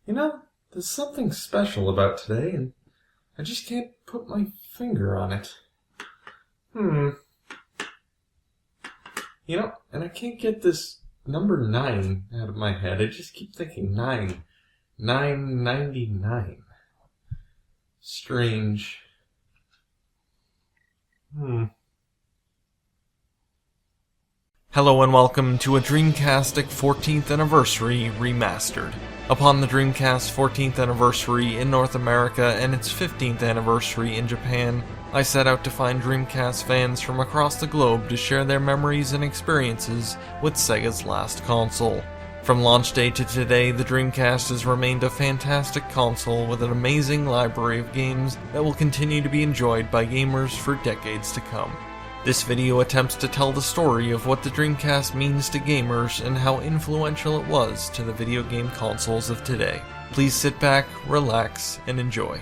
You know, there's something special about today, and I just can't put my finger on it. You know, and I can't get this number 9 out of my head. I just keep thinking 9. 999. Strange. Hello and welcome to a Dreamcastic 14th Anniversary Remastered. Upon the Dreamcast 14th Anniversary in North America and its 15th Anniversary in Japan, I set out to find Dreamcast fans from across the globe to share their memories and experiences with Sega's last console. From launch day to today, the Dreamcast has remained a fantastic console with an amazing library of games that will continue to be enjoyed by gamers for decades to come. This video attempts to tell the story of what the Dreamcast means to gamers and how influential it was to the video game consoles of today. Please sit back, relax, and enjoy.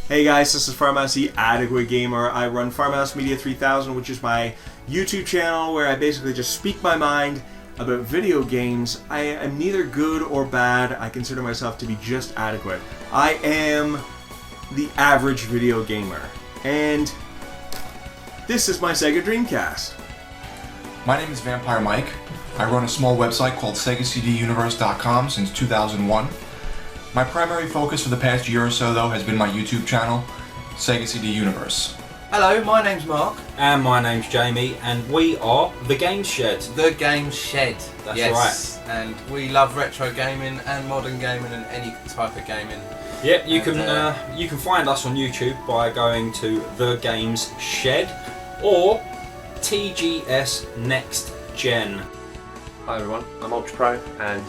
Hey guys, this is Farmhouse the Adequate Gamer. I run Farmhouse Media 3000, which is my YouTube channel where I basically just speak my mind about video games. I am neither good or bad. I consider myself to be just adequate. I am the average video gamer. And this is my Sega Dreamcast. My name is Vampire Mike. I run a small website called SegaCDUniverse.com since 2001. My primary focus for the past year or so, though, has been my YouTube channel, Sega CD Universe. Hello, my name's Mark. And my name's Jamie, and we are The Game Shed. The Game Shed. That's yes. Right. And we love retro gaming and modern gaming and any type of gaming. Yep, you can find us on YouTube by going to The Games Shed or TGS Next Gen. Hi everyone, I'm Ultra Pro and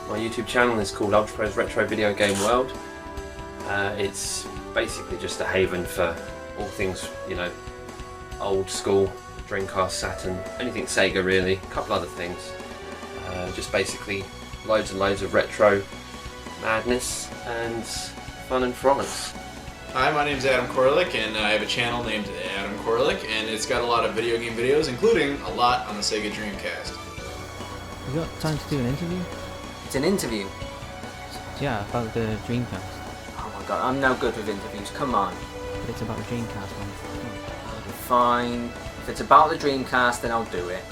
my YouTube channel is called Ultra Pro's Retro Video Game World. It's basically just a haven for all things, you know, old school, Dreamcast, Saturn, anything Sega really, a couple other things. Just basically loads and loads of retro madness and fun and frolics. Hi, my name's Adam Korlick, and I have a channel named Adam Korlick, and it's got a lot of video game videos, including a lot on the Sega Dreamcast. You got time to do an interview? It's an interview? Yeah, about the Dreamcast. Oh my god, I'm no good with interviews, come on. But it's about the Dreamcast one. Fine. If it's about the Dreamcast, then I'll do it.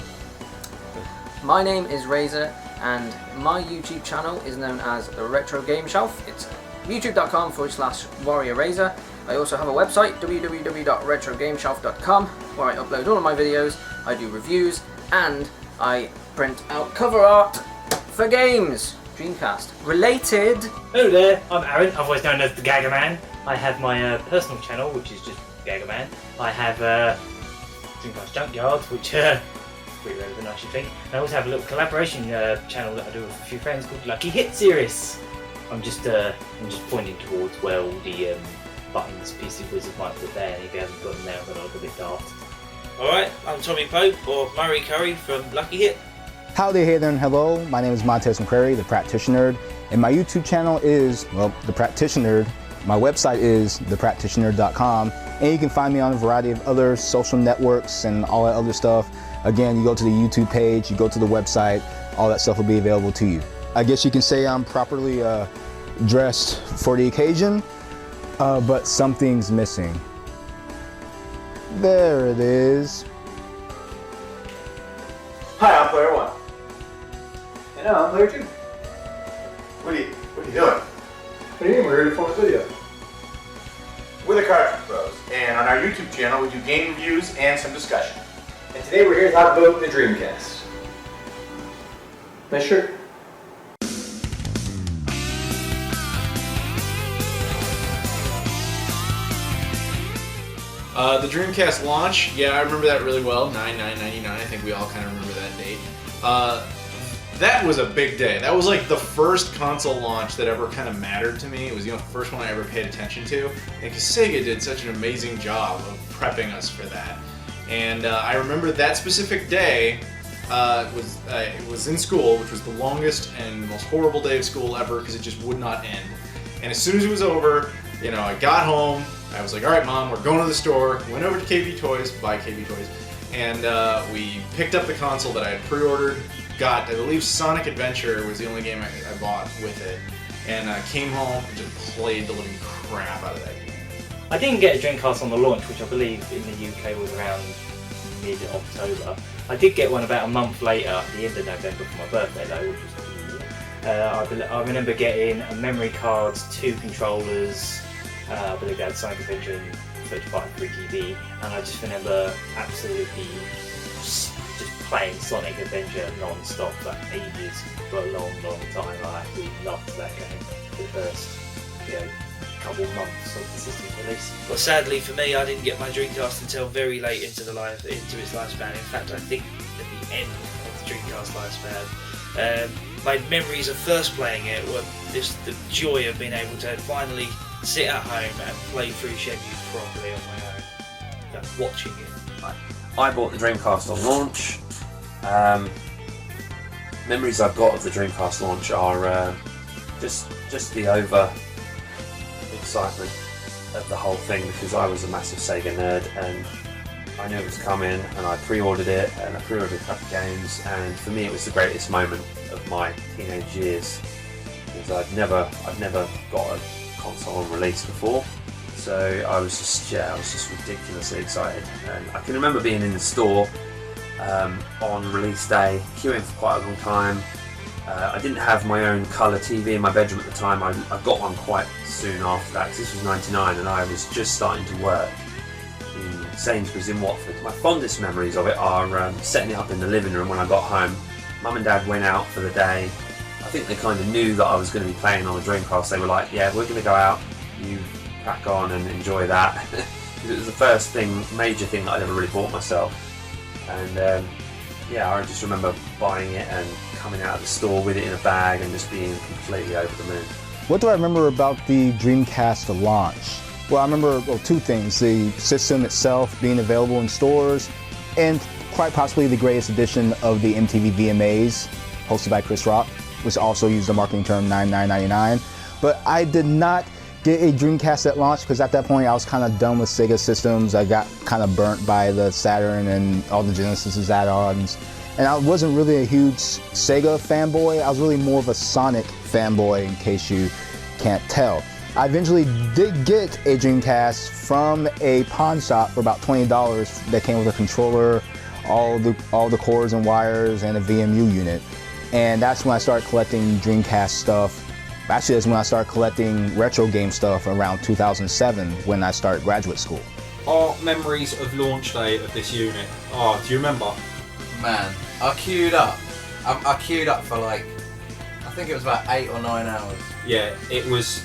My name is Razor, and my YouTube channel is known as The Retro Game Shelf. It's youtube.com/Warrior Razor. I also have a website, www.retrogameshelf.com, where I upload all of my videos, I do reviews, and I print out cover art for games. Dreamcast related. Hello there, I'm Aaron, otherwise known as the Gagger Man. I have my personal channel, which is just Gagger Man. I have Dreamcast Junkyard, which pretty relevant, I should think. And I also have a little collaboration channel that I do with a few friends called Lucky Hit Series. I'm just pointing towards where all the buttons PC Wizard might put there, and if you haven't got them there, I'm going to look a bit daft. Alright, I'm Tommy Pope, or Murray Curry from Lucky Hit. Howdy, hey there, and hello. My name is Montez McQuarrie, the Practitioner, and my YouTube channel is, well, The Practitioner. My website is thepractitioner.com, and you can find me on a variety of other social networks and all that other stuff. Again, you go to the YouTube page, you go to the website, all that stuff will be available to you. I guess you can say I'm properly dressed for the occasion, but something's missing. There it is. Hi, I'm Player 1. And I'm Player 2. What are you doing? What do you mean? We're here to film a video. We're the Cartridge Bros, and on our YouTube channel we do game reviews and some discussion. And today we're here to talk about the Dreamcast. Nice shirt. The Dreamcast launch, yeah, I remember that really well, 9/9/99, I think we all kind of remember that date. That was a big day. That was like the first console launch that ever kind of mattered to me. It was the first one I ever paid attention to, and because Sega did such an amazing job of prepping us for that. And I remember that specific day it was in school, which was the longest and most horrible day of school ever because it just would not end. And as soon as it was over, you know, I got home, I was like, alright Mom, we're going to the store, went over to KB Toys, buy KB Toys, and we picked up the console that I had pre-ordered, got, I believe Sonic Adventure was the only game I bought with it. And came home and just played the living crap out of that game. I didn't get a Dreamcast on the launch, which I believe in the UK was around mid-October. I did get one about a month later, at the end of November, for my birthday though, which was cool. I remember getting a memory card, 2 controllers, I believe they had Sonic Adventure and 35 3GB, and I just remember absolutely just playing Sonic Adventure non-stop for ages, for a long, long time. I absolutely loved that game for the first, couple months of the system's release. Well, sadly for me, I didn't get my Dreamcast until very late into its lifespan. In fact, I think at the end of the Dreamcast lifespan. My memories of first playing it were just the joy of being able to finally sit at home and play through Shenmue properly on my own, watching it. I bought the Dreamcast on launch. Memories I've got of the Dreamcast launch are just the over excitement of the whole thing, because I was a massive Sega nerd and I knew it was coming, and I pre-ordered it, and I pre-ordered a couple of games, and for me it was the greatest moment of my teenage years, because I'd never got a console on release before, so I was just ridiculously excited. And I can remember being in the store on release day, queuing for quite a long time. I didn't have my own colour TV in my bedroom at the time. I got one quite soon after that, because this was '99 and I was just starting to work in Sainsbury's in Watford. My fondest memories of it are setting it up in the living room when I got home. Mum and Dad went out for the day. I think they kind of knew that I was going to be playing on the Dreamcast. They were like, yeah, we're going to go out, you crack on and enjoy that. It was the first major thing that I'd ever really bought myself. And I just remember buying it and coming out of the store with it in a bag and just being completely over the moon. What do I remember about the Dreamcast launch? Well, I remember 2 things. The system itself being available in stores, and quite possibly the greatest edition of the MTV VMAs, hosted by Chris Rock, which also used the marketing term 99.99. But I did not get a Dreamcast at launch, because at that point I was kind of done with Sega systems. I got kind of burnt by the Saturn and all the Genesis add-ons. And I wasn't really a huge Sega fanboy. I was really more of a Sonic fanboy, in case you can't tell. I eventually did get a Dreamcast from a pawn shop for about $20 that came with a controller, all the cords and wires, and a VMU unit. And that's when I started collecting Dreamcast stuff. Actually, that's when I started collecting retro game stuff around 2007, when I started graduate school. Our memories of launch day of this unit. Oh, do you remember? Man, I queued up. I queued up for I think it was about 8 or 9 hours. Yeah, it was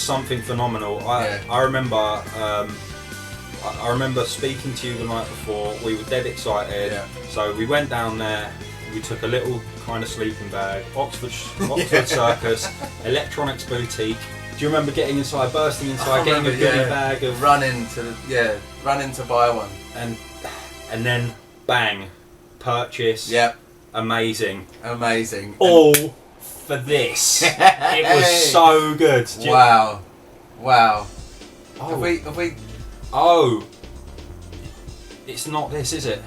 something phenomenal. I remember I remember speaking to you the night before. We were dead excited. Yeah. So we went down there. We took a little kind of sleeping bag, Oxford Circus, Electronics Boutique. Do you remember getting inside, bursting inside, getting a goodie bag of running to buy one, and then bang, purchase. Yep. Amazing. All for this. It was so good. Wow. Oh. Have we? Oh. It's not this, is it?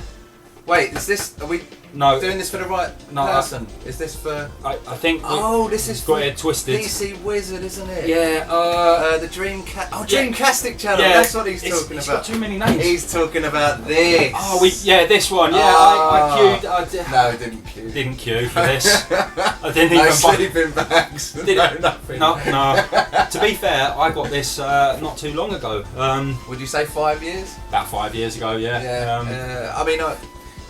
Wait, is this? Are we doing this for the right person? Is this for? I think. This is got it twisted. PC Wizard, isn't it? Yeah. The Dreamcast. Oh, Dreamcastic channel. Yeah, that's what he's talking about. He's got too many names. He's talking about this. Oh, this one. Yeah, I queued. No, didn't queue. Didn't queue for this. I didn't no even sleeping bags. Nothing. No. To be fair, I got this not too long ago. Would you say 5 years? About 5 years ago. Yeah. Yeah. I mean,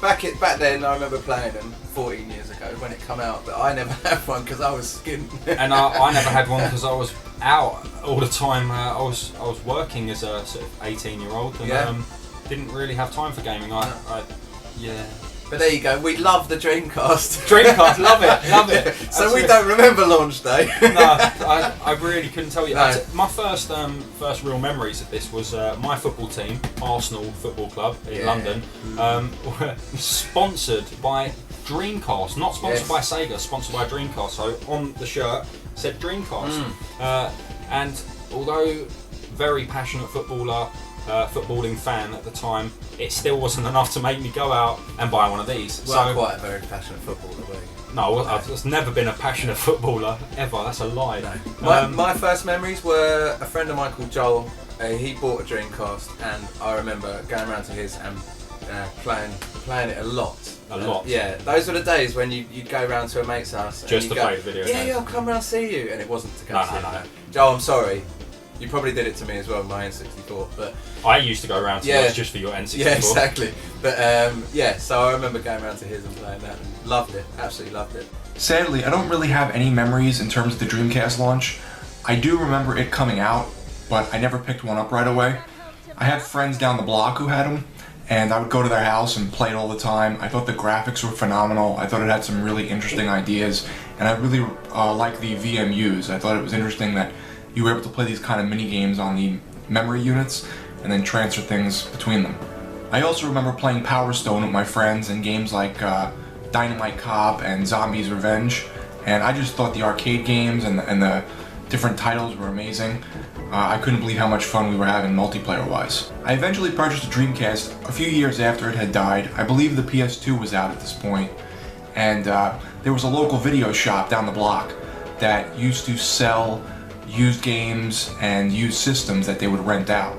back then, I remember playing them 14 years ago when it came out, but I never had one because I was skint. And I never had one because I was out all the time. I was working as a sort of 18-year-old and didn't really have time for gaming. But there you go. We love the Dreamcast. Love it. So we don't remember launch day. No, I really couldn't tell you. No. My first real memories of this was my football team, Arsenal Football Club in London, were sponsored by Dreamcast. Not sponsored by Sega, sponsored by Dreamcast. So on the shirt said Dreamcast. And although very passionate footballer, footballing fan at the time, it still wasn't enough to make me go out and buy one of these. Well, quite a very passionate footballer, were you? No, I've never been a passionate footballer ever. That's a lie. No. My first memories were a friend of mine called Joel. He bought a Dreamcast, and I remember going around to his and playing it a lot. Yeah, those were the days when you'd go round to a mate's house. Just to play video games. Yeah, I'll come round and see you. And it wasn't to come see you. Joel, I'm sorry. You probably did it to me as well, my N64. But I used to go around to yours just for your N64. Yeah, exactly. But so I remember going around to his and playing that and loved it. Absolutely loved it. Sadly, I don't really have any memories in terms of the Dreamcast launch. I do remember it coming out, but I never picked one up right away. I had friends down the block who had them, and I would go to their house and play it all the time. I thought the graphics were phenomenal. I thought it had some really interesting ideas, and I really liked the VMUs. I thought it was interesting that you were able to play these kind of mini games on the memory units and then transfer things between them. I also remember playing Power Stone with my friends in games like Dynamite Cop and Zombies Revenge, and I just thought the arcade games and the different titles were amazing. I couldn't believe how much fun we were having multiplayer-wise. I eventually purchased a Dreamcast a few years after it had died. I believe the PS2 was out at this point, and there was a local video shop down the block that used to sell used games and used systems that they would rent out.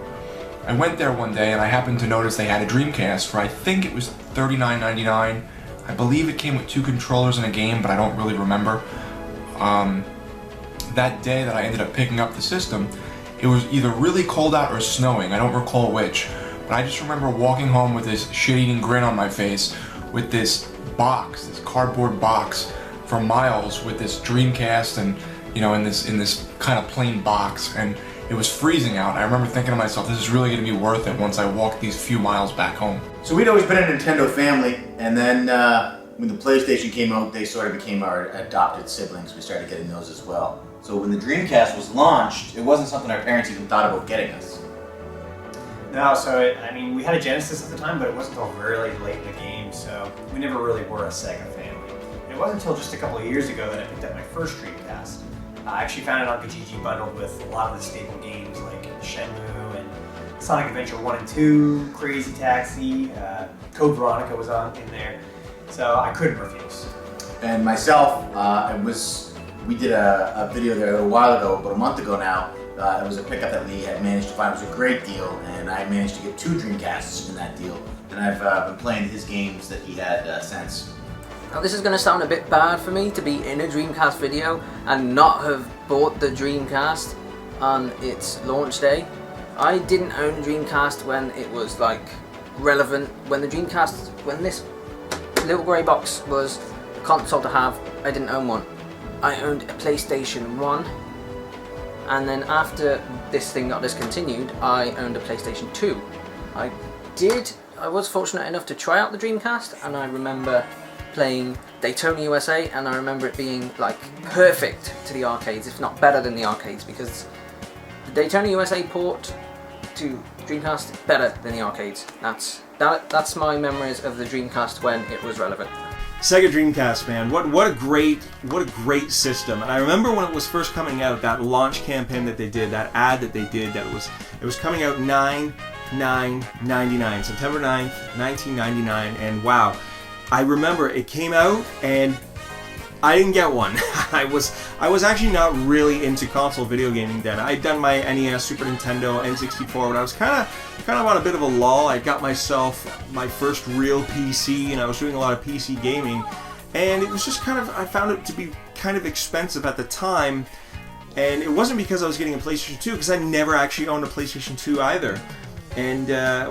I went there one day and I happened to notice they had a Dreamcast for I think it was $39.99. I believe it came with 2 controllers and a game, but I don't really remember. That day that I ended up picking up the system, it was either really cold out or snowing, I don't recall which, but I just remember walking home with this shit-eating grin on my face with this box, this cardboard box for miles with this Dreamcast and in this kind of plain box, and it was freezing out. I remember thinking to myself, this is really going to be worth it once I walk these few miles back home. So we'd always been a Nintendo family, and then when the PlayStation came out, they sort of became our adopted siblings. We started getting those as well. So when the Dreamcast was launched, it wasn't something our parents even thought about getting us. No, so we had a Genesis at the time, but it wasn't until really late in the game, so we never really were a Sega family. And it wasn't until just a couple of years ago that I picked up my first Dreamcast. I actually found it on Kijiji bundled with a lot of the staple games like Shenmue and Sonic Adventure 1 and 2, Crazy Taxi, Code Veronica was in there, so I couldn't refuse. And myself, we did a video there a little while ago, about a month ago now. It was a pickup that we had managed to find. It was a great deal, and I managed to get 2 Dreamcasts in that deal. And I've been playing his games that he had since. Now this is going to sound a bit bad for me to be in a Dreamcast video and not have bought the Dreamcast on its launch day. I didn't own a Dreamcast when it was relevant. When this little grey box was a console to have, I didn't own one. I owned a PlayStation 1, and then after this thing got discontinued, I owned a PlayStation 2. I was fortunate enough to try out the Dreamcast, and I remember playing Daytona USA, and I remember it being perfect to the arcades, if not better than the arcades, because the Daytona USA port to Dreamcast is better than the arcades. That's my memories of the Dreamcast when it was relevant. Sega Dreamcast, man, what a great system. And I remember when it was first coming out, that launch campaign that they did, that ad that they did, that it was coming out 9/9/99, September 9th, 1999, and wow. I remember it came out and I didn't get one. I was actually not really into console video gaming then. I'd done my NES, Super Nintendo, N64, but I was kind of on a bit of a lull. I got myself my first real PC, and I was doing a lot of PC gaming, and it was just I found it to be kind of expensive at the time, and it wasn't because I was getting a PlayStation 2, because I never actually owned a PlayStation 2 either. And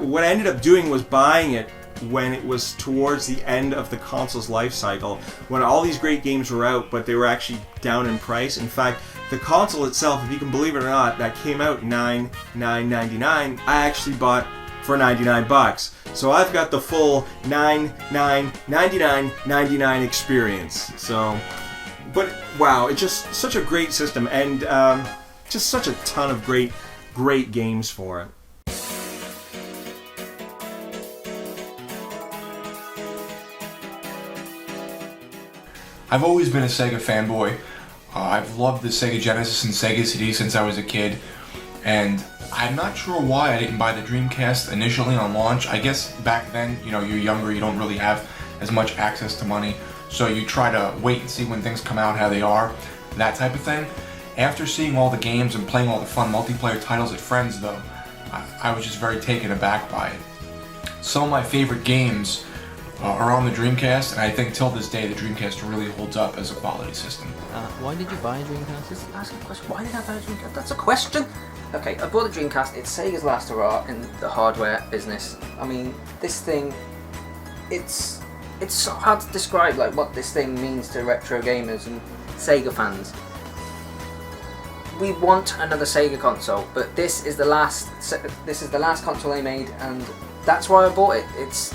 what I ended up doing was buying it when it was towards the end of the console's life cycle, when all these great games were out, but they were actually down in price. In fact, the console itself, if you can believe it or not, that came out $9/9/99, I actually bought for $99. So I've got the full $9/9/99 experience. So, but wow, it's just such a great system, and just such a ton of great games for it. I've always been a Sega fanboy. I've loved the Sega Genesis and Sega CD since I was a kid. And I'm not sure why I didn't buy the Dreamcast initially on launch. I guess back then, you know, you're younger, you don't really have as much access to money, so you try to wait and see when things come out how they are, that type of thing. After seeing all the games and playing all the fun multiplayer titles at Friends though, I was just very taken aback by it. Some of my favorite games are on the Dreamcast, and I think till this day the Dreamcast really holds up as a quality system. Why did you buy a Dreamcast? Just ask a question. Why did I buy a Dreamcast? That's a question. Okay, I bought the Dreamcast. It's Sega's last hurrah in the hardware business. I mean, this thing, it's so hard to describe like what this thing means to retro gamers and Sega fans. We want another Sega console, but this is the last console they made, and that's why I bought it. It's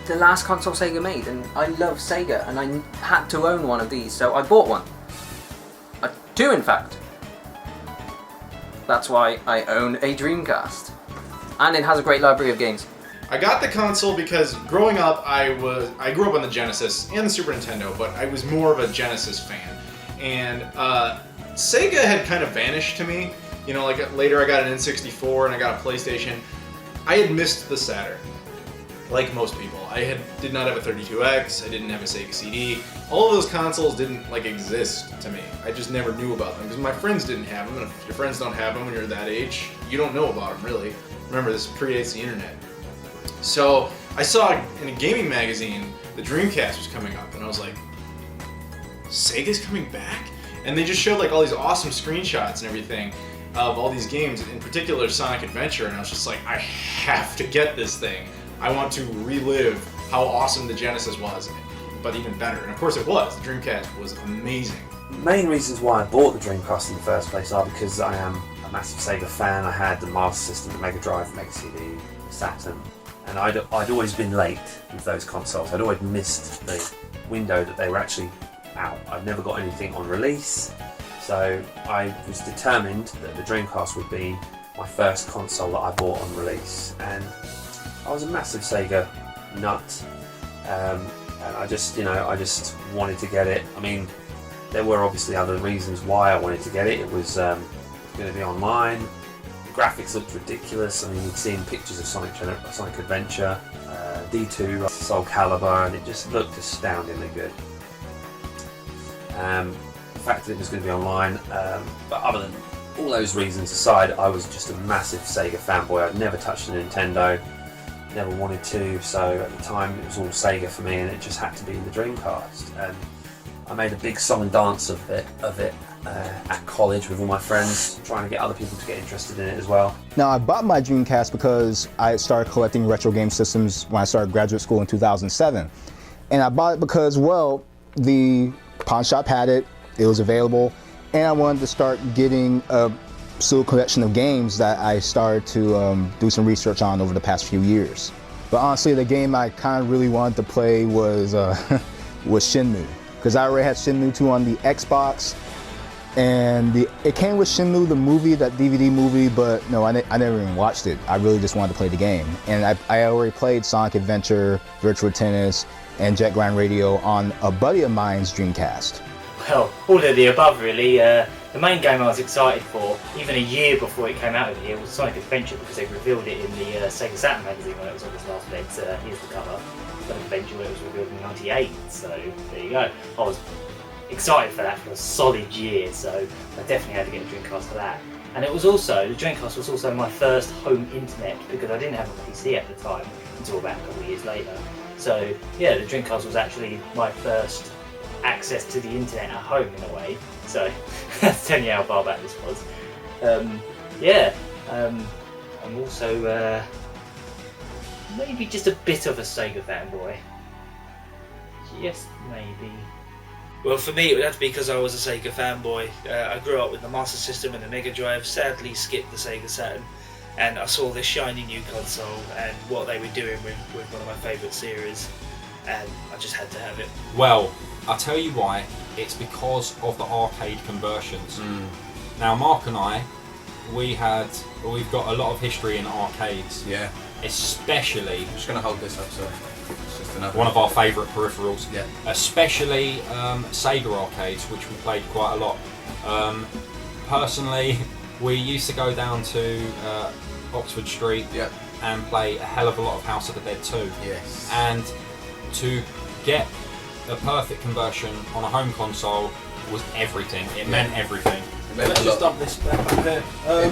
the last console Sega made, and I love Sega, and I had to own one of these, so I bought one. Two, in fact. That's why I own a Dreamcast, and it has a great library of games. I got the console because growing up, I grew up on the Genesis and the Super Nintendo, but I was more of a Genesis fan, and Sega had kind of vanished to me. You know, like later I got an N64 and I got a PlayStation. I had missed the Saturn, like most people. I did not have a 32X, I didn't have a Sega CD. All of those consoles didn't like exist to me. I just never knew about them because my friends didn't have them, and if your friends don't have them when you're that age, you don't know about them really. Remember, this predates the internet. So I saw in a gaming magazine the Dreamcast was coming up, and I was like, Sega's coming back? And they just showed like all these awesome screenshots and everything of all these games, in particular Sonic Adventure, and I was just like, I have to get this thing. I want to relive how awesome the Genesis was, but even better. And of course it was. The Dreamcast was amazing. Main reasons why I bought the Dreamcast in the first place are because I am a massive Sega fan. I had the Master System, the Mega Drive, Mega CD, Saturn, and I'd always been late with those consoles. I'd always missed the window that they were actually out. I've never got anything on release, so I was determined that the Dreamcast would be my first console that I bought on release, and I was a massive Sega nut, and I just wanted to get it. I mean, there were obviously other reasons why I wanted to get it. It was going to be online. The graphics looked ridiculous. I mean, you'd seen pictures of Sonic Adventure, D2, Soul Calibur, and it just looked astoundingly good. The fact that it was going to be online, but other than all those reasons aside, I was just a massive Sega fanboy. I'd never touched a Nintendo, never wanted to, so at the time it was all Sega for me, and it just had to be the Dreamcast. And I made a big song and dance of it at college with all my friends, trying to get other people to get interested in it as well. Now, I bought my Dreamcast because I started collecting retro game systems when I started graduate school in 2007. And I bought it because, well, the pawn shop had it, it was available, and I wanted to start getting a still collection of games that I started to do some research on over the past few years. But honestly, the game I kind of really wanted to play was Shenmue, because I already had Shenmue 2 on the Xbox, and it came with Shenmue the movie, that DVD movie, but no, I never even watched it. I really just wanted to play the game, and I already played Sonic Adventure, Virtua Tennis, and Jet Grind Radio on a buddy of mine's Dreamcast. Well, all of the above really. The main game I was excited for, even a year before it came out over here, was Sonic Adventure, because they revealed it in the Sega Saturn magazine when it was on its last legs. Here's the cover. Sonic Adventure, it was revealed in '98, so there you go. I was excited for that for a solid year, so I definitely had to get a Dreamcast for that. And it was also, the Dreamcast was also my first home internet, because I didn't have a PC at the time until about a couple of years later. So yeah, the Dreamcast was actually my first access to the internet at home in a way. So that's telling you how far back this was. I'm also maybe just a bit of a Sega fanboy. Yes, maybe. Well, for me, it would have to be because I was a Sega fanboy. I grew up with the Master System and the Mega Drive, sadly skipped the Sega Saturn, and I saw this shiny new console and what they were doing with one of my favourite series, and I just had to have it. Well, I'll tell you why. It's because of the arcade conversions. Now, Mark and I, we've got a lot of history in arcades. Yeah. Especially... I'm just going to hold this up, sorry. One of our favourite peripherals. Yeah. Especially Sega arcades, which we played quite a lot. Personally, we used to go down to Oxford Street and play a hell of a lot of House of the Dead 2. Yes. And to get a perfect conversion on a home console was everything. It meant everything. Let's just dump this back up here.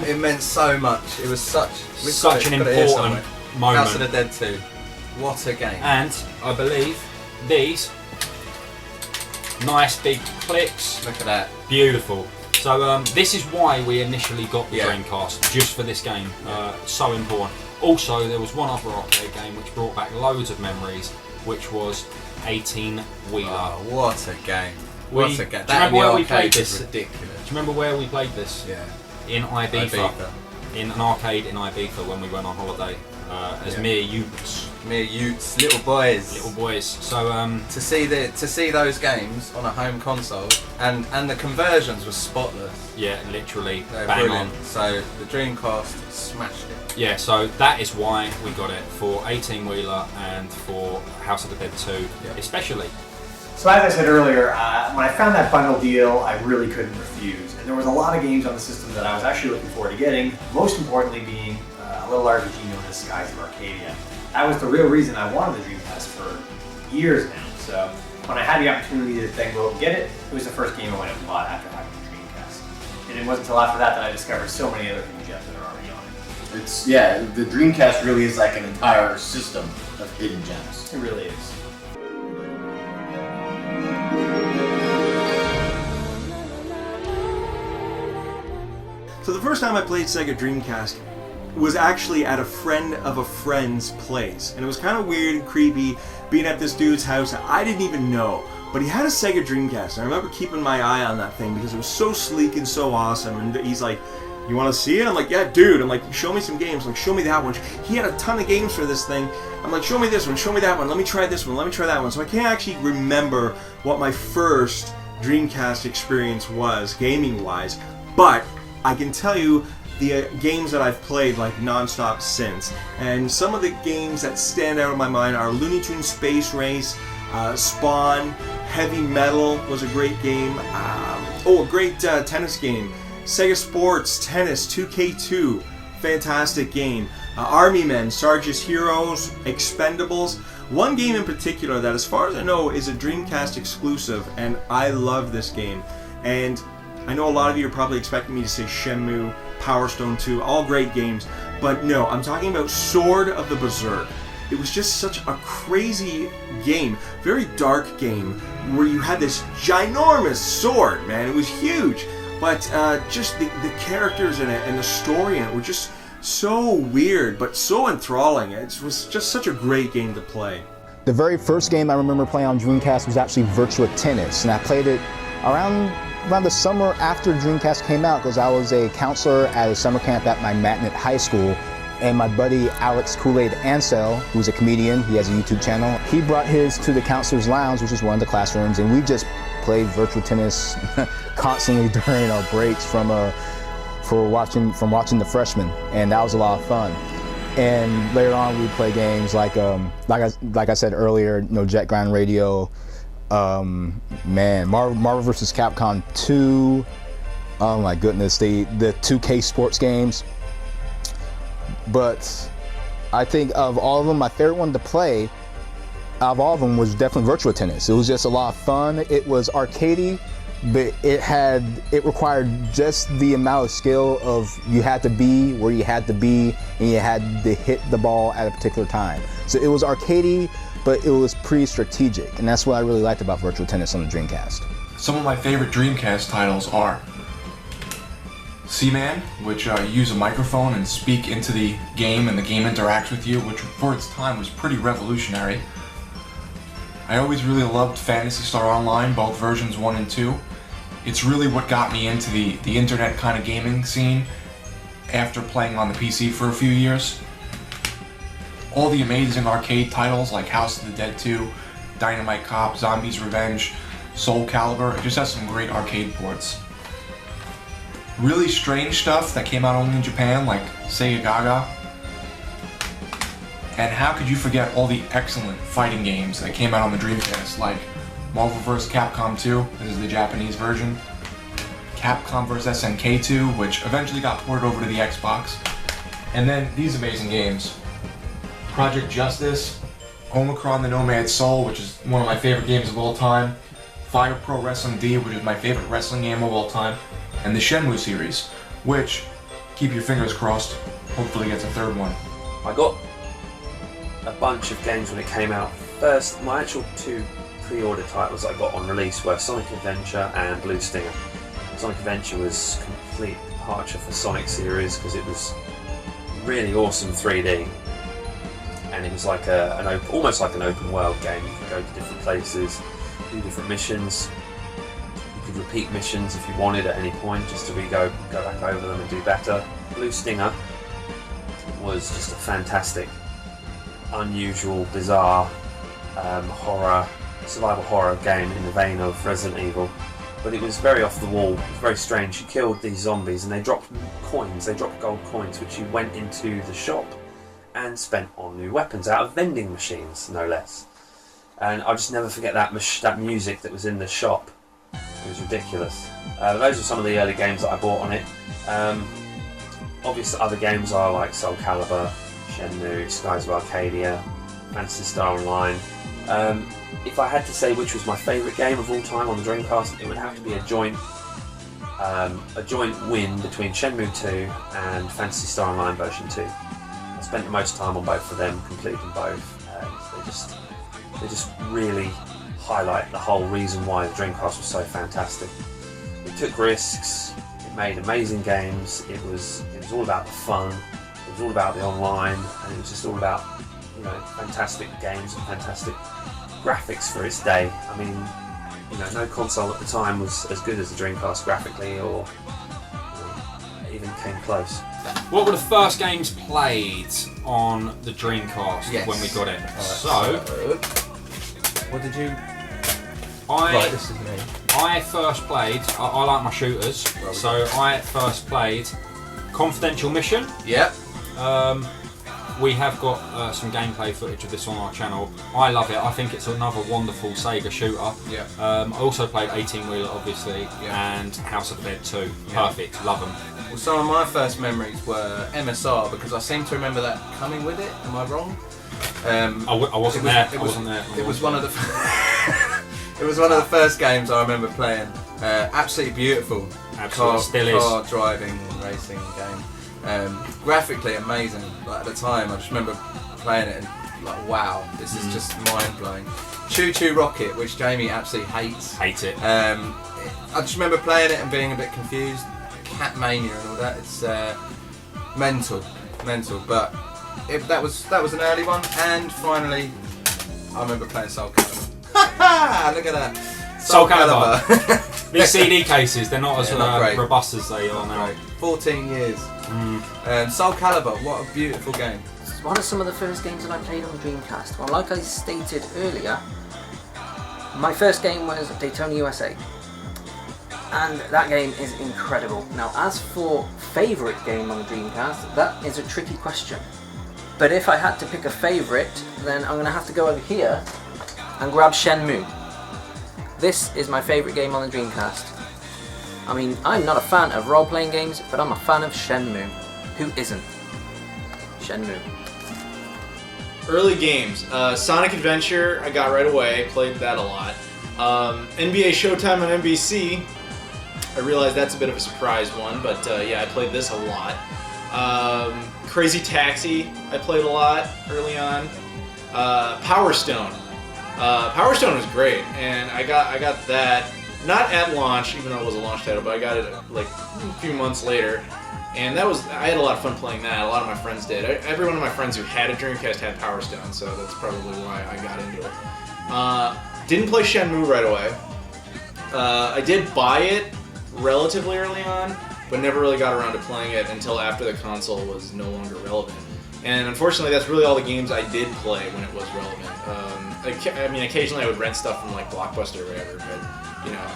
It meant so much. It was such an important moment. House of the Dead 2. What a game. And I believe these nice big clicks. Look at that. Beautiful. So this is why we initially got the Dreamcast, just for this game. So important. Also, there was one other arcade game which brought back loads of memories, which was 18-Wheeler. Oh, what a game. Do you remember where we played this? Ridiculous. Do you remember where we played this? Yeah. In Ibiza. In an arcade in Ibiza when we went on holiday. As mere youths. Mere youths, little boys. Little boys. So to see those games on a home console and the conversions were spotless. Yeah, literally They're bang brilliant. on. So the Dreamcast smashed it. Yeah, so that is why we got it for 18-Wheeler and for House of the Dead 2 especially. So as I said earlier, when I found that bundle deal, I really couldn't refuse. And there was a lot of games on the system that I was actually looking forward to getting, most importantly being a little RPG known as Skies of Arcadia. That was the real reason I wanted the Dreamcast for years now. So when I had the opportunity to then go get it, it was the first game I went and bought after having the Dreamcast. And it wasn't until after that I discovered so many other things that are already on it. It's, yeah, the Dreamcast really is like an entire system of hidden gems. It really is. So the first time I played Sega Dreamcast was actually at a friend of a friend's place. And it was kind of weird and creepy being at this dude's house that I didn't even know. But he had a Sega Dreamcast, and I remember keeping my eye on that thing because it was so sleek and so awesome. And he's like, "You want to see it?" I'm like, "Yeah, dude." I'm like, "Show me some games." I'm like, "Show me that one." He had a ton of games for this thing. I'm like, "Show me this one, show me that one, let me try this one, let me try that one." So I can't actually remember what my first Dreamcast experience was, gaming-wise, but I can tell you the games that I've played like non-stop since. And some of the games that stand out in my mind are Looney Tunes Space Race, Spawn, Heavy Metal was a great game. A great tennis game. Sega Sports Tennis 2K2, fantastic game. Army Men, Sarge's Heroes, Expendables. One game in particular that, as far as I know, is a Dreamcast exclusive, and I love this game. And I know a lot of you are probably expecting me to say Shenmue, Power Stone 2, all great games, but no, I'm talking about Sword of the Berserk. It was just such a crazy game, very dark game, where you had this ginormous sword, man. It was huge, but just the characters in it and the story in it were just so weird, but so enthralling. It was just such a great game to play. The very first game I remember playing on Dreamcast was actually Virtua Tennis, and I played it around the summer after Dreamcast came out because I was a counselor at a summer camp at my Magnet High School, and my buddy Alex Kool-Aid Ansel, who's a comedian, he has a YouTube channel, he brought his to the counselor's lounge, which is one of the classrooms, and we just played Virtua Tennis constantly during our breaks from watching the freshmen, and that was a lot of fun. And later on we play games like I said earlier, Jet Grind Radio, Marvel vs. Capcom 2, oh my goodness, the 2K sports games. But I think of all of them, my favorite one to play out of all of them was definitely Virtua Tennis. It was just a lot of fun. It was arcadey, but it required just the amount of skill of you had to be where you had to be and you had to hit the ball at a particular time. So it was arcadey, but it was pretty strategic, and that's what I really liked about Virtua Tennis on the Dreamcast. Some of my favorite Dreamcast titles are Seaman, which you use a microphone and speak into the game and the game interacts with you, which for its time was pretty revolutionary. I always really loved Phantasy Star Online, both versions 1 and 2. It's really what got me into the internet kind of gaming scene after playing on the PC for a few years. All the amazing arcade titles like House of the Dead 2, Dynamite Cop, Zombies Revenge, Soul Calibur, it just has some great arcade ports. Really strange stuff that came out only in Japan, like Sega Gaga. And how could you forget all the excellent fighting games that came out on the Dreamcast, like Marvel vs. Capcom 2, this is the Japanese version, Capcom vs. SNK 2, which eventually got ported over to the Xbox. And then these amazing games. Project Justice, Omicron the Nomad Soul, which is one of my favorite games of all time, Fire Pro Wrestling D, which is my favorite wrestling game of all time, and the Shenmue series, which, keep your fingers crossed, hopefully gets a third one. I got a bunch of games when it came out. First, my actual 2 pre-order titles I got on release were Sonic Adventure and Blue Stinger. Sonic Adventure was a complete departure for Sonic series because it was really awesome 3D, and it was like almost like an open world game. You could go to different places, do different missions. You could repeat missions if you wanted at any point, just to go back over them and do better. Blue Stinger was just a fantastic, unusual, bizarre survival horror game in the vein of Resident Evil. But it was very off the wall, it was very strange. You killed these zombies and they dropped coins, they dropped gold coins, which you went into the shop and spent on new weapons out of vending machines, no less. And I'll just never forget that music that was in the shop. It was ridiculous. Those are some of the early games that I bought on it. Obviously other games are like Soul Calibur, Shenmue, Skies of Arcadia, Phantasy Star Online. If I had to say which was my favourite game of all time on the Dreamcast, it would have to be a joint win between Shenmue 2 and Phantasy Star Online version 2. I spent the most time on both of them, completed them both. They just really highlight the whole reason why the Dreamcast was so fantastic. It took risks, it made amazing games, it was all about the fun, it was all about the online, and it was just all about, you know, fantastic games and fantastic graphics for its day. I mean, you know, no console at the time was as good as the Dreamcast graphically, or even came close. What were the first games played on the Dreamcast when we got it? So, what did you? Right, this is me. I first played. I like my shooters, so I first played Confidential Mission. Yep. We have got some gameplay footage of this on our channel. I love it. I think it's another wonderful Sega shooter. Yeah. I also played 18 Wheeler, obviously, and House of the Dead 2. Perfect. Love them. Well, some of my first memories were MSR because I seem to remember that coming with it. Am I wrong? I wasn't there. I wasn't there. It was one of the. It was one of the first games I remember playing. Absolutely beautiful. Absolutely, car driving racing game. Graphically amazing. Like, at the time, I just remember playing it and like, wow, this is just mind blowing. Choo Choo Rocket, which Jamie absolutely hates. Hate it. I just remember playing it and being a bit confused. Cat Mania and all that. It's mental. But that was an early one. And finally, I remember playing Soul Calibur. Look at that. Soul Calibur. These CD cases, they're not as not robust as they are now. 14 years. Soul Calibur, what a beautiful game. It's one of some of the first games that I played on the Dreamcast. Well, like I stated earlier, my first game was Daytona USA. And that game is incredible. Now, as for favourite game on the Dreamcast, that is a tricky question. But if I had to pick a favourite, then I'm going to have to go over here and grab Shenmue. This is my favourite game on the Dreamcast. I mean, I'm not a fan of role-playing games, but I'm a fan of Shenmue. Who isn't? Shenmue. Early games. Sonic Adventure, I got right away, played that a lot. NBA Showtime on NBC, I realize that's a bit of a surprise one, but yeah, I played this a lot. Crazy Taxi, I played a lot early on. Power Stone. Power Stone was great, and I got that, not at launch, even though it was a launch title, but I got it like a few months later. And I had a lot of fun playing that. A lot of my friends did. Every one of my friends who had a Dreamcast had Power Stone, so that's probably why I got into it. Didn't play Shenmue right away. I did buy it relatively early on, but never really got around to playing it until after the console was no longer relevant. And unfortunately, that's really all the games I did play when it was relevant. I mean, occasionally I would rent stuff from like Blockbuster or whatever, but you know,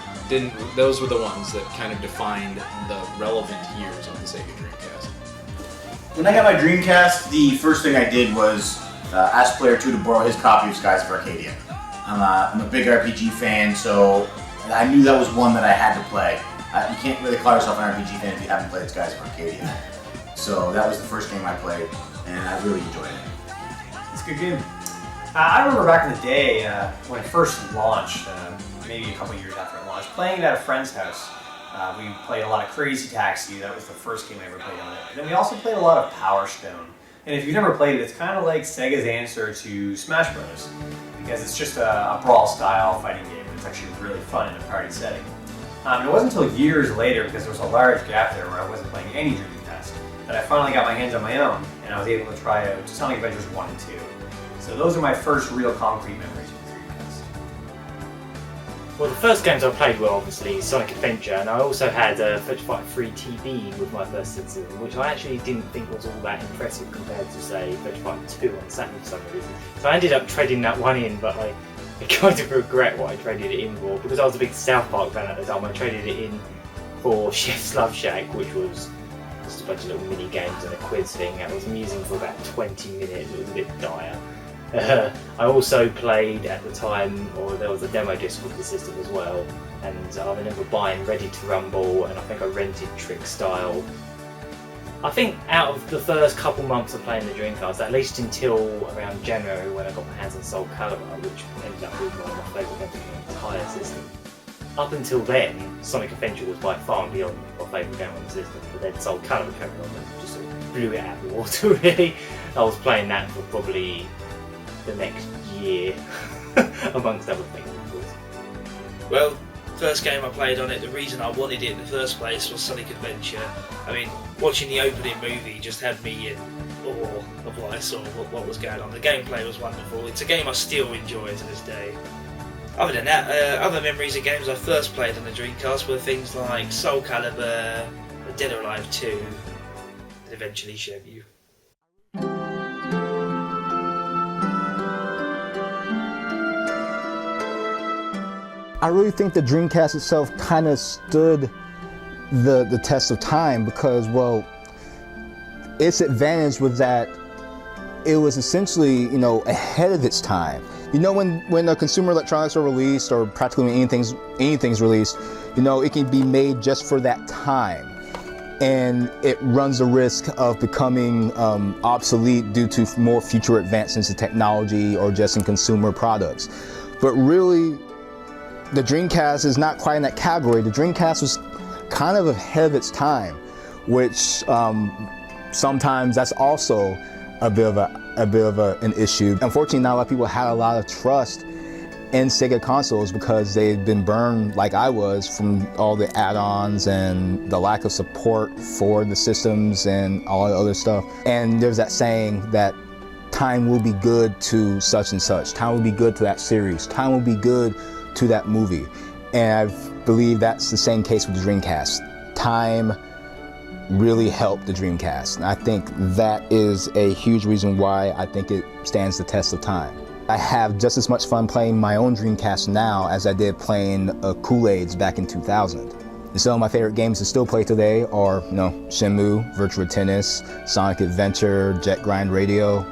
those were the ones that kind of defined the relevant years of the Sega Dreamcast. When I got my Dreamcast, the first thing I did was ask Player 2 to borrow his copy of Skies of Arcadia. I'm a big RPG fan, so I knew that was one that I had to play. You can't really call yourself an RPG fan if you haven't played Skies of Arcadia. So that was the first game I played, and I really enjoyed it. It's a good game. I remember back in the day when it first launched, maybe a couple years after it launched, playing it at a friend's house. We played a lot of Crazy Taxi. That was the first game I ever played on it. And then we also played a lot of Power Stone. And if you've never played it, it's kind of like Sega's answer to Smash Bros. Because it's just a brawl-style fighting game. It's actually really fun in a party setting. And it wasn't until years later, because there was a large gap there where I wasn't playing any Dreamcast, that I finally got my hands on my own, and I was able to try out Sonic Adventures 1 and 2. So those are my first real concrete memories of Dreamcast. Well, the first games I played were obviously Sonic Adventure, and I also had Virtua Fighter 3 TV with my first system, which I actually didn't think was all that impressive compared to, say, Virtua Fighter 2 on Saturn for some reason. So I ended up trading that one in, but I kind of regret what I traded it in for, because I was a big South Park fan at the time. I traded it in for Chef's Love Shack, which was just a bunch of little mini games and a quiz thing. That was amusing for about 20 minutes. It was a bit dire. I also played at the time, or there was a demo disc with the system as well, and I remember buying Ready to Rumble, and I think I rented Trick Style. I think out of the first couple months of playing the Dreamcast, at least until around January when I got my hands on Soul Calibur, which ended up being one of my favourite games in the entire system. Up until then, Sonic Adventure was by far and beyond my favourite game on the system, but then Soul Calibur came along and just sort of blew it out of the water, really. I was playing that for probably the next year, amongst other things, of course. Well, first game I played on it, the reason I wanted it in the first place was Sonic Adventure. I mean, watching the opening movie just had me in awe of what I saw, what was going on. The gameplay was wonderful. It's a game I still enjoy to this day. Other than that, other memories of games I first played on the Dreamcast were things like Soul Calibur, Dead or Alive 2, and eventually Shenmue. I really think the Dreamcast itself kind of stood the test of time because, well, its advantage was that it was essentially, ahead of its time. When the consumer electronics are released, or practically when anything's released, it can be made just for that time. And it runs the risk of becoming obsolete due to more future advancements in technology or just in consumer products. But really, the Dreamcast is not quite in that category. The Dreamcast was kind of ahead of its time, which sometimes that's also a bit of an issue. Unfortunately, not a lot of people had a lot of trust in Sega consoles because they'd been burned, like I was, from all the add-ons and the lack of support for the systems and all the other stuff. And there's that saying that time will be good to such and such. Time will be good to that series. Time will be good to that movie. And I believe that's the same case with the Dreamcast. Time really helped the Dreamcast. And I think that is a huge reason why I think it stands the test of time. I have just as much fun playing my own Dreamcast now as I did playing Kool-Aids back in 2000. And some of my favorite games to still play today are, Shenmue, Virtua Tennis, Sonic Adventure, Jet Grind Radio,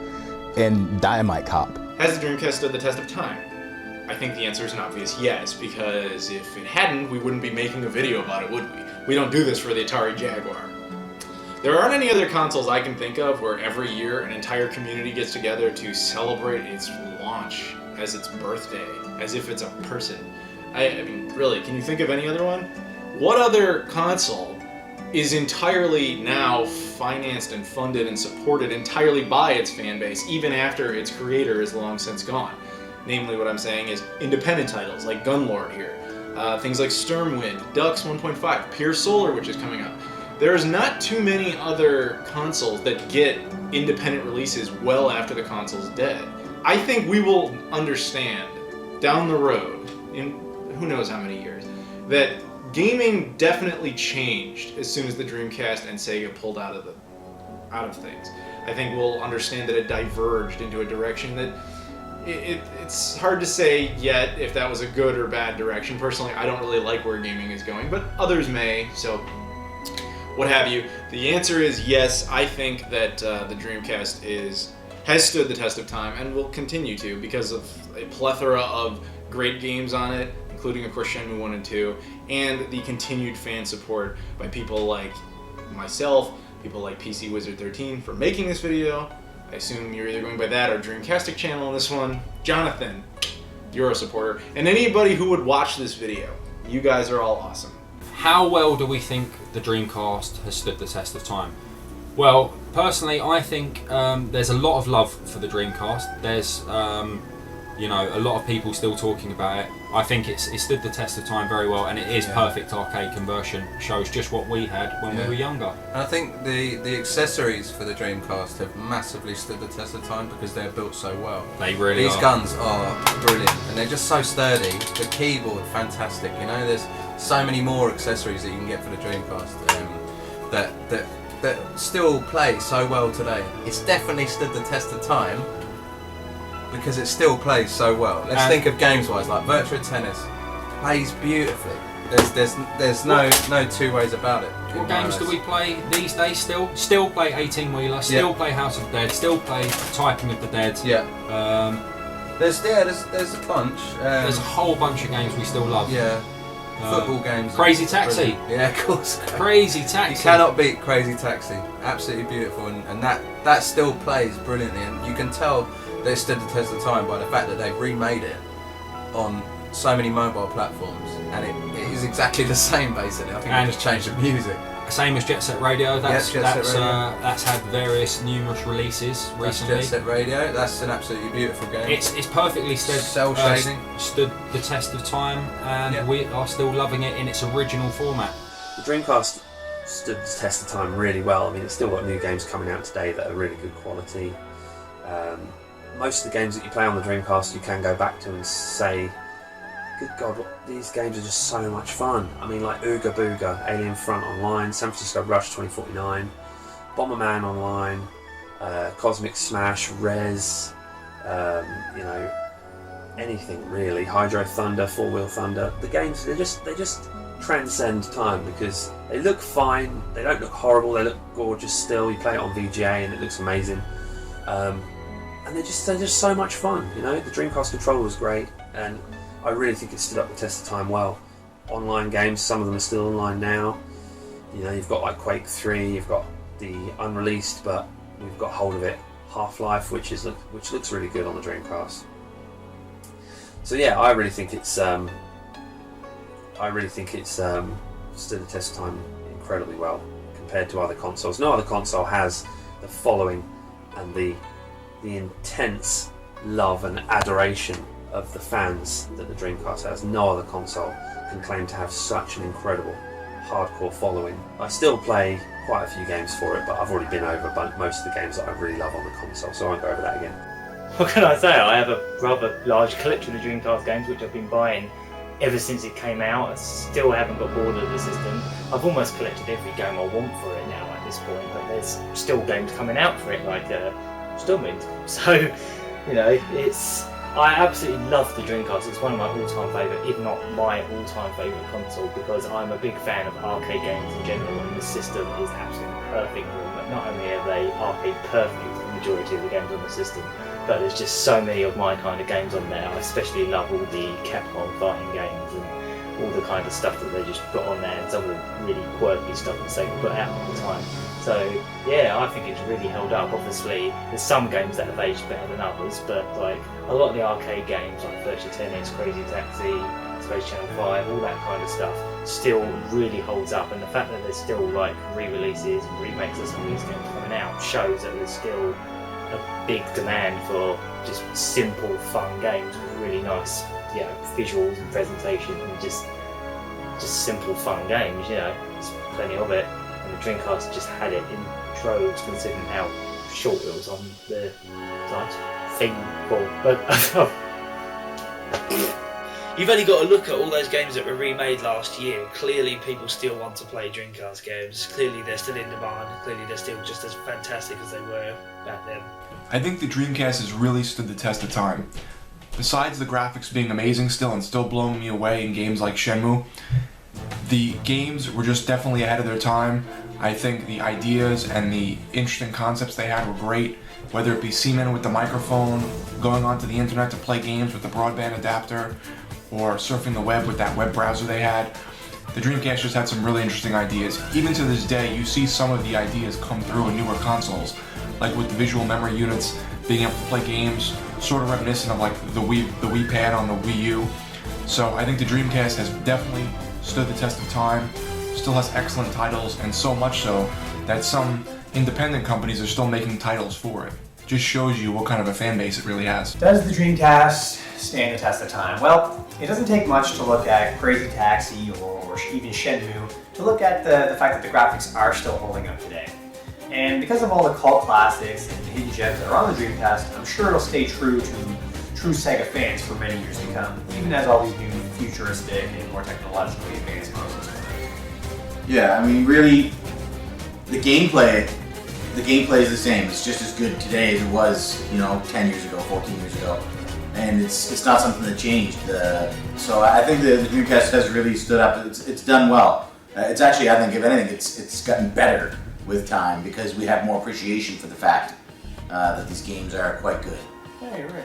and Dynamite Cop. Has the Dreamcast stood the test of time? I think the answer is an obvious yes, because if it hadn't, we wouldn't be making a video about it, would we? We don't do this for the Atari Jaguar. There aren't any other consoles I can think of where every year an entire community gets together to celebrate its launch as its birthday, as if it's a person. I mean, really, can you think of any other one? What other console is entirely now financed and funded and supported entirely by its fan base, even after its creator is long since gone? Namely, what I'm saying is independent titles like Gunlord here, things like Stormwind, Dux 1.5, Pure Solar, which is coming up. There's not too many other consoles that get independent releases well after the console's dead. I think we will understand down the road, in who knows how many years, that gaming definitely changed as soon as the Dreamcast and Sega pulled out of things. I think we'll understand that it diverged into a direction that it's hard to say yet if that was a good or bad direction. Personally, I don't really like where gaming is going, but others may, so what have you. The answer is yes. I think that the Dreamcast has stood the test of time and will continue to because of a plethora of great games on it, including of course Shenmue 1 and 2, and the continued fan support by people like myself, people like PC Wizard 13 for making this video. I assume you're either going by that or Dreamcastic channel on this one. Jonathan, you're a supporter. And anybody who would watch this video, you guys are all awesome. How well do we think the Dreamcast has stood the test of time? Well, personally, I think there's a lot of love for the Dreamcast. There's, you know, a lot of people still talking about it. I think it stood the test of time very well, and it is perfect arcade conversion. Shows just what we had when we were younger. And I think the accessories for the Dreamcast have massively stood the test of time because they're built so well. They really are. These guns are brilliant, and they're just so sturdy. The keyboard, fantastic. You know, there's so many more accessories that you can get for the Dreamcast that still play so well today. It's definitely stood the test of time because it still plays so well. Let's think of games-wise, like Virtua Tennis plays beautifully. There's no two ways about it. What games do we play these days still? Still play 18-wheeler, still play House of Dead, still play Typing of the Dead. Yeah. There's a bunch. There's a whole bunch of games we still love. Yeah. Football games. Crazy Taxi. Brilliant. Yeah, of course. Crazy Taxi. You cannot beat Crazy Taxi. Absolutely beautiful, and that still plays brilliantly, and you can tell that it stood the test of time by the fact that they've remade it on so many mobile platforms, and it is exactly the same basically. I think they just changed the music. Same as Jet Set Radio. That's had various numerous releases recently. Jet Set Radio. That's an absolutely beautiful game. It's perfectly cell shading. Stood the test of time, and we are still loving it in its original format. The Dreamcast stood the test of time really well. I mean, it's still got new games coming out today that are really good quality. Most of the games that you play on the Dreamcast you can go back to and say, good God, these games are just so much fun. I mean, like Ooga Booga, Alien Front Online, San Francisco Rush 2049, Bomberman Online, Cosmic Smash, Rez, you know, anything really. Hydro Thunder, Four Wheel Thunder. The games, they just transcend time because they look fine, they don't look horrible, they look gorgeous still. You play it on VGA and it looks amazing. And they're just so much fun, you know. The Dreamcast controller was great, and I really think it stood up the test of time well. Online games, some of them are still online now. You know, you've got like Quake 3, you've got the unreleased, but we've got hold of it, Half-Life, which looks really good on the Dreamcast. So yeah, I really think it's stood the test of time incredibly well compared to other consoles. No other console has the following and the intense love and adoration of the fans that the Dreamcast has. No other console can claim to have such an incredible hardcore following. I still play quite a few games for it, but I've already been over most of the games that I really love on the console, so I won't go over that again. What can I say? I have a rather large collection of Dreamcast games which I've been buying ever since it came out. I still haven't got bored of the system. I've almost collected every game I want for it now at this point, but there's still games coming out for it, like Stormwind. So, you know, I absolutely love the Dreamcast. It's one of my all-time favourite, if not my all-time favourite console, because I'm a big fan of arcade games in general, and the system is absolutely perfect for them. But not only are they arcade perfect, the majority of the games on the system, but there's just so many of my kind of games on there. I especially love all the Capcom fighting games and all the kind of stuff that they just put on there, and some of the really quirky stuff that they put out all the time. So yeah, I think it's really held up. Obviously, there's some games that have aged better than others, but like a lot of the arcade games like Virtua Tennis, Crazy Taxi, Space Channel 5, all that kind of stuff still really holds up. And the fact that there's still like re-releases and remakes of some of these games coming out shows that there's still a big demand for just simple, fun games with really nice, you know, visuals and presentation and just simple, fun games. You know, there's plenty of it. And the Dreamcast just had it in droves, considering how short it was on the thing for. But you've only got to look at all those games that were remade last year. Clearly, people still want to play Dreamcast games. Clearly, they're still in demand. Clearly, they're still just as fantastic as they were back then. I think the Dreamcast has really stood the test of time. Besides the graphics being amazing still and still blowing me away in games like Shenmue, the games were just definitely ahead of their time. I think the ideas and the interesting concepts they had were great, whether it be Seaman with the microphone, going onto the internet to play games with the broadband adapter, or surfing the web with that web browser they had. The Dreamcast just had some really interesting ideas. Even to this day, you see some of the ideas come through in newer consoles, like with the visual memory units, being able to play games sort of reminiscent of like the Wii Pad on the Wii U. So I think the Dreamcast has definitely stood the test of time, still has excellent titles, and so much so that some independent companies are still making titles for it. Just shows you what kind of a fan base it really has. Does the Dreamcast stand the test of time? Well, it doesn't take much to look at Crazy Taxi or even Shenmue to look at the fact that the graphics are still holding up today. And because of all the cult classics and the hidden gems that are on the Dreamcast, I'm sure it'll stay true to true Sega fans for many years to come, even as all these new futuristic and more technologically advanced consoles come out. Yeah, I mean, really, the gameplay is the same. It's just as good today as it was, 10 years ago, 14 years ago. And it's not something that changed. So I think the Dreamcast has really stood up. It's done well. It's actually, I think, if anything, it's gotten better with time because we have more appreciation for the fact that these games are quite good. Yeah, you're right.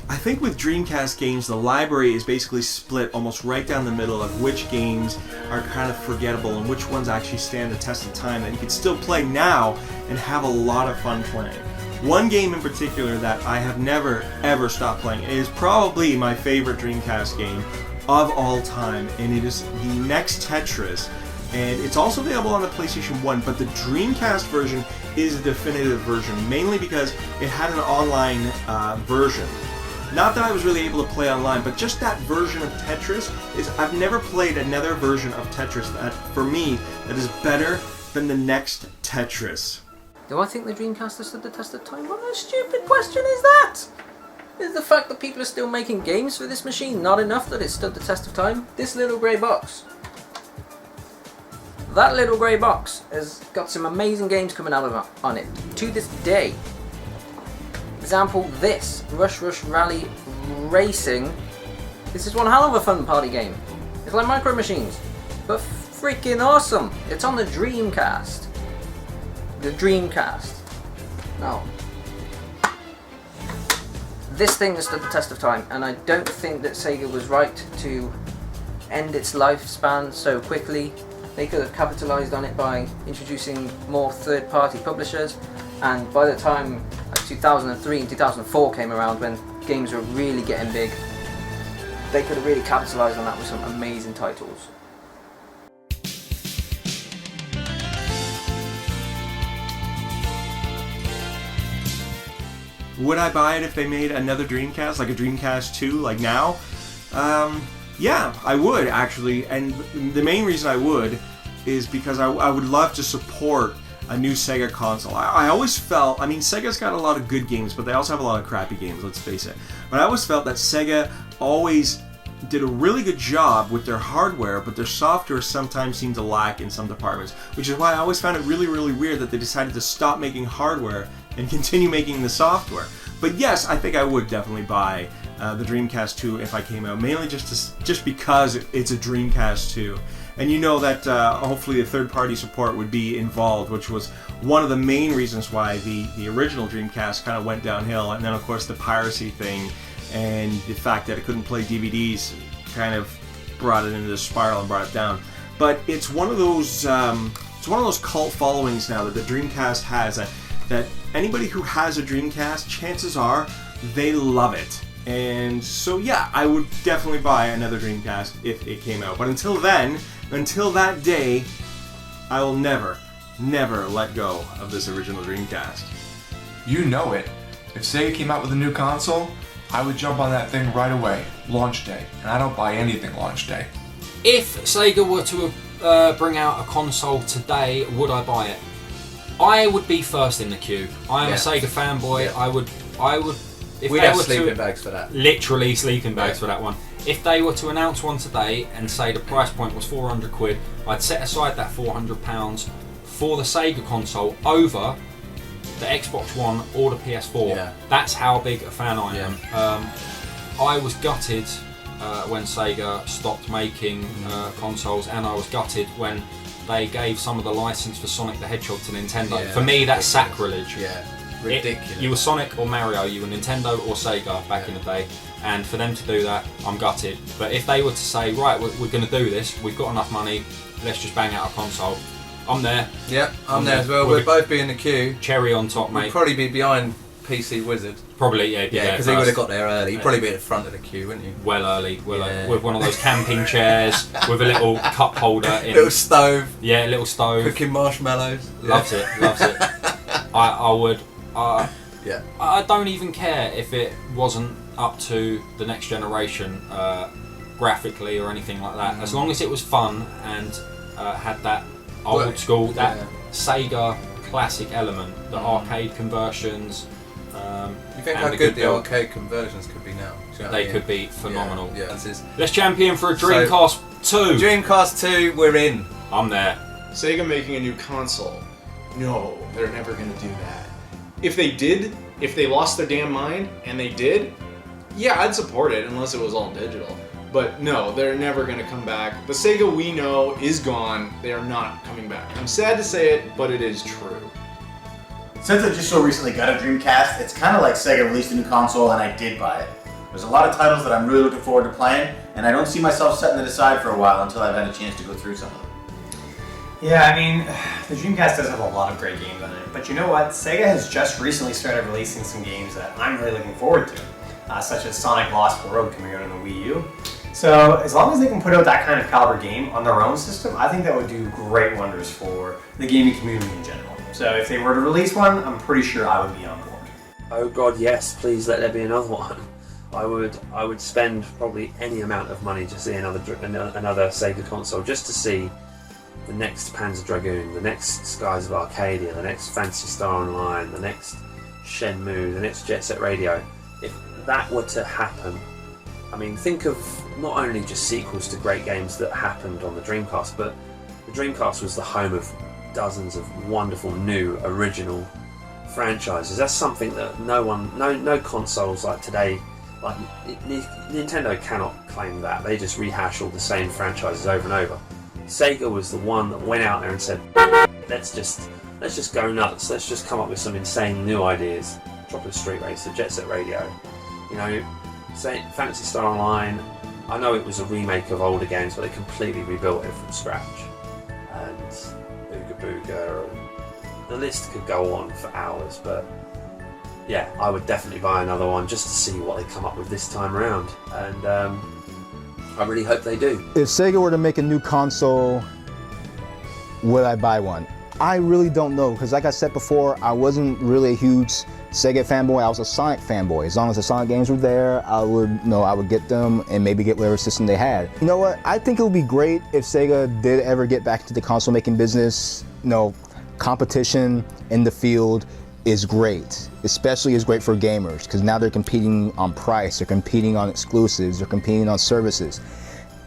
I think with Dreamcast games, the library is basically split almost right down the middle of which games are kind of forgettable and which ones actually stand the test of time that you can still play now and have a lot of fun playing. One game in particular that I have never ever stopped playing is probably my favorite Dreamcast game of all time, and it is the next Tetris. And it's also available on the PlayStation 1, but the Dreamcast version is the definitive version, mainly because it had an online version. Not that I was really able to play online, but just that version of Tetris I've never played another version of Tetris that, for me, that is better than the next Tetris. Do I think the Dreamcast has stood the test of time? What a stupid question is that? Is the fact that people are still making games for this machine not enough that it stood the test of time? This little grey box. That little grey box has got some amazing games coming out of on it to this day. Example, this Rush Rally Racing. This is one hell of a fun party game. It's like Micro Machines, but freaking awesome. It's on the Dreamcast. The Dreamcast. No. This thing has stood the test of time, and I don't think that Sega was right to end its lifespan so quickly. They could have capitalized on it by introducing more third-party publishers, and by the time 2003 and 2004 came around, when games were really getting big, they could have really capitalized on that with some amazing titles. Would I buy it if they made another Dreamcast, like a Dreamcast 2, like now? Yeah, I would actually, and the main reason I would is because I would love to support a new Sega console. I always felt, Sega's got a lot of good games, but they also have a lot of crappy games, let's face it. But I always felt that Sega always did a really good job with their hardware, but their software sometimes seemed to lack in some departments, which is why I always found it really, really weird that they decided to stop making hardware and continue making the software. But yes, I think I would definitely buy the Dreamcast 2 if I came out, mainly just because it's a Dreamcast 2. And you know that hopefully the third-party support would be involved, which was one of the main reasons why the original Dreamcast kind of went downhill. And then, of course, the piracy thing and the fact that it couldn't play DVDs kind of brought it into the spiral and brought it down. But it's one of those cult followings now that the Dreamcast has. That anybody who has a Dreamcast, chances are they love it. And so yeah, I would definitely buy another Dreamcast if it came out. But until then, until that day, I will never let go of this original Dreamcast. You know it. If Sega came out with a new console, I would jump on that thing right away, launch day. And I don't buy anything launch day. If Sega were to bring out a console today, would I buy it? I would be first in the queue. I am a Sega fanboy. Yeah. I would. If we'd have sleeping bags for that. Literally sleeping bags for that one. If they were to announce one today and say the price point was £400, I'd set aside that £400 for the Sega console over the Xbox One or the PS4. Yeah. That's how big a fan I am. I was gutted when Sega stopped making consoles, and I was gutted when they gave some of the license for Sonic the Hedgehog to Nintendo. Yeah, for me, that's sacrilege. Yeah, ridiculous. You were Sonic or Mario, you were Nintendo or Sega back in the day. And for them to do that, I'm gutted. But if they were to say, right, we're going to do this, we've got enough money, let's just bang out a console, I'm there. Yep, I'm there as well. We'll both be in the queue. Cherry on top, mate. We'll probably be behind PC Wizard. Probably, yeah. Yeah, because he would have got there early. He'd probably be at the front of the queue, wouldn't you? Well early, with one of those camping chairs with a little cup holder in. Little stove. Yeah, little stove. Cooking marshmallows. Loves it. I would. Yeah. I don't even care if it wasn't up to the next generation graphically or anything like that. As long as it was fun and had that old school, that Sega classic element, the arcade conversions. You think how good the arcade conversions could be now? They could be phenomenal. Yeah. Let's champion for a Dreamcast 2. Dreamcast 2, we're in. I'm there. Sega making a new console. No, they're never going to do that. If they did, if they lost their damn mind, and they did, yeah, I'd support it unless it was all digital. But no, they're never going to come back. The Sega we know is gone. They are not coming back. I'm sad to say it, but it is true. Since I just so recently got a Dreamcast, it's kind of like Sega released a new console and I did buy it. There's a lot of titles that I'm really looking forward to playing, and I don't see myself setting it aside for a while until I've had a chance to go through some of them. Yeah, I mean, the Dreamcast does have a lot of great games on it, but you know what? Sega has just recently started releasing some games that I'm really looking forward to, such as Sonic Lost World coming out on the Wii U. So as long as they can put out that kind of caliber game on their own system, I think that would do great wonders for the gaming community in general. So if they were to release one, I'm pretty sure I would be on board. Oh god, yes, please let there be another one. I would spend probably any amount of money to see another Sega console, just to see the next Panzer Dragoon, the next Skies of Arcadia, the next Phantasy Star Online, the next Shenmue, the next Jet Set Radio. If that were to happen, I mean, think of not only just sequels to great games that happened on the Dreamcast, but the Dreamcast was the home of dozens of wonderful new original franchises. That's something that no consoles like today, like Nintendo cannot claim that. They just rehash all the same franchises over and over. Sega was the one that went out there and said, let's just go nuts. Let's just come up with some insane new ideas. Tropical Street Racer, Jet Set Radio, you know, say Phantasy Star Online. I know it was a remake of older games, but they completely rebuilt it from scratch. And Ooga Booga, the list could go on for hours, but yeah, I would definitely buy another one just to see what they come up with this time around, and I really hope they do. If Sega were to make a new console, would I buy one? I really don't know, because like I said before, I wasn't really a huge Sega fanboy. I was a Sonic fanboy. As long as the Sonic games were there, I would get them and maybe get whatever system they had. You know what? I think it would be great if Sega did ever get back into the console making business. You know, competition in the field is great. Especially is great for gamers, because now they're competing on price, they're competing on exclusives, they're competing on services.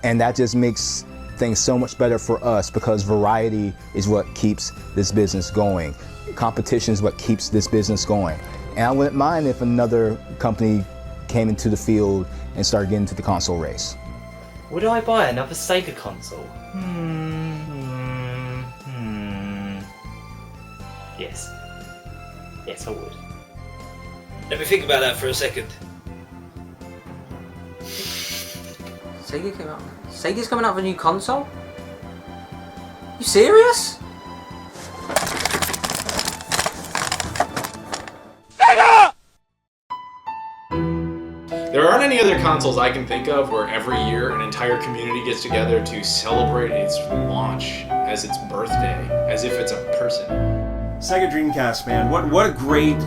And that just makes things so much better for us, because variety is what keeps this business going. Competition is what keeps this business going. And I wouldn't mind if another company came into the field and started getting into the console race. Would I buy another Sega console? Yes. Yes, I would. Let me think about that for a second. Sega came out. Sega's coming out with a new console? You serious? There aren't any other consoles I can think of where every year an entire community gets together to celebrate its launch as its birthday, as if it's a person. Sega Dreamcast, man, what a great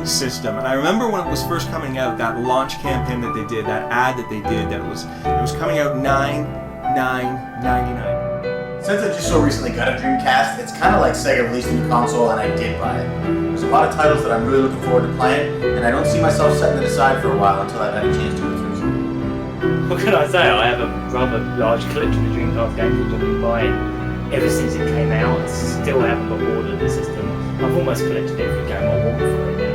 system. And I remember when it was first coming out, that launch campaign that they did, that ad that they did, that it was coming out $9,999. Since I just so recently got a Dreamcast, it's kind of like Sega released a new console and I did buy it. There's a lot of titles that I'm really looking forward to playing, and I don't see myself setting it aside for a while until I've had a chance to go through some. What can I say? I have a rather large collection of Dreamcast games which I've been buying ever since it came out. I still haven't got bored of the system. I've almost collected every game I want for it now.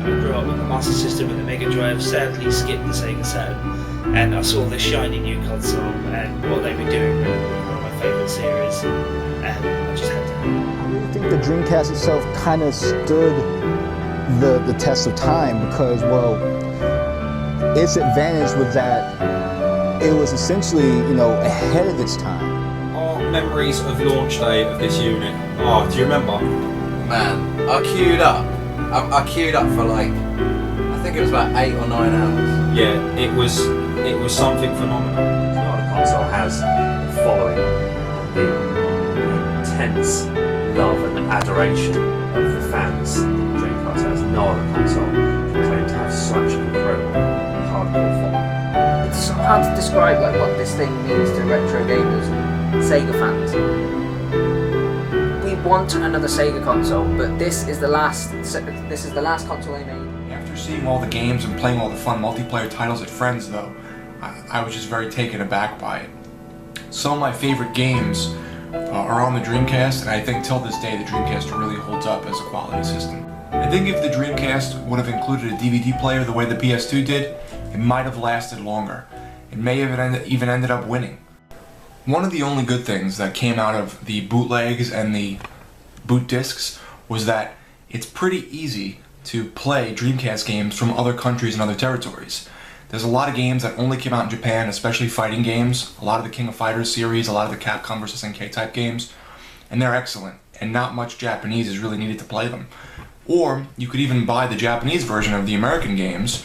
I grew up with the Master System and the Mega Drive, sadly skipped the Sega Saturn, and I saw this shiny new console and what they were doing with one of my favourite series, and I just had to. I really think the Dreamcast itself kind of stood the test of time, because, well, its advantage was that it was essentially, you know, ahead of its time. Our memories of launch day of this unit. Oh, do you remember? Man, I queued up. I queued up for like, I think it was about 8 or 9 hours. Yeah, it was something phenomenal. No other console has the following, the intense love and adoration of the fans that Dreamcast has. No other console can claim to have such an incredible hardcore following. It's hard to describe like what this thing means to retro gamers and Sega fans. We want another Sega console, but this is the last console they made. After seeing all the games and playing all the fun multiplayer titles at Friends, though, I was just very taken aback by it. Some of my favorite games are on the Dreamcast, and I think till this day the Dreamcast really holds up as a quality system. I think if the Dreamcast would have included a DVD player the way the PS2 did, it might have lasted longer. It may have even ended up winning. One of the only good things that came out of the bootlegs and the boot discs was that it's pretty easy to play Dreamcast games from other countries and other territories. There's a lot of games that only came out in Japan, especially fighting games, a lot of the King of Fighters series, a lot of the Capcom vs. NK type games, and they're excellent, and not much Japanese is really needed to play them. Or you could even buy the Japanese version of the American games,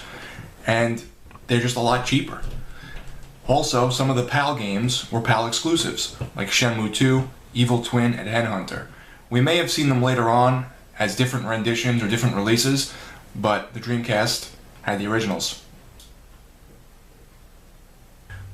and they're just a lot cheaper. Also, some of the PAL games were PAL exclusives, like Shenmue 2, Evil Twin, and Headhunter. We may have seen them later on as different renditions or different releases, but the Dreamcast had the originals.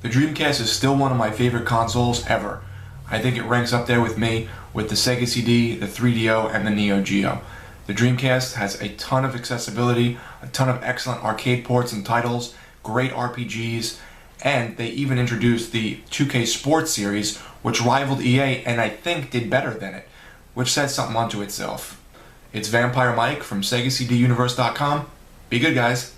The Dreamcast is still one of my favorite consoles ever. I think it ranks up there with me with the Sega CD, the 3DO, and the Neo Geo. The Dreamcast has a ton of accessibility, a ton of excellent arcade ports and titles, great RPGs, and they even introduced the 2K Sports series, which rivaled EA and I think did better than it, which said something unto itself. It's Vampire Mike from SegaCDUniverse.com. Be good, guys.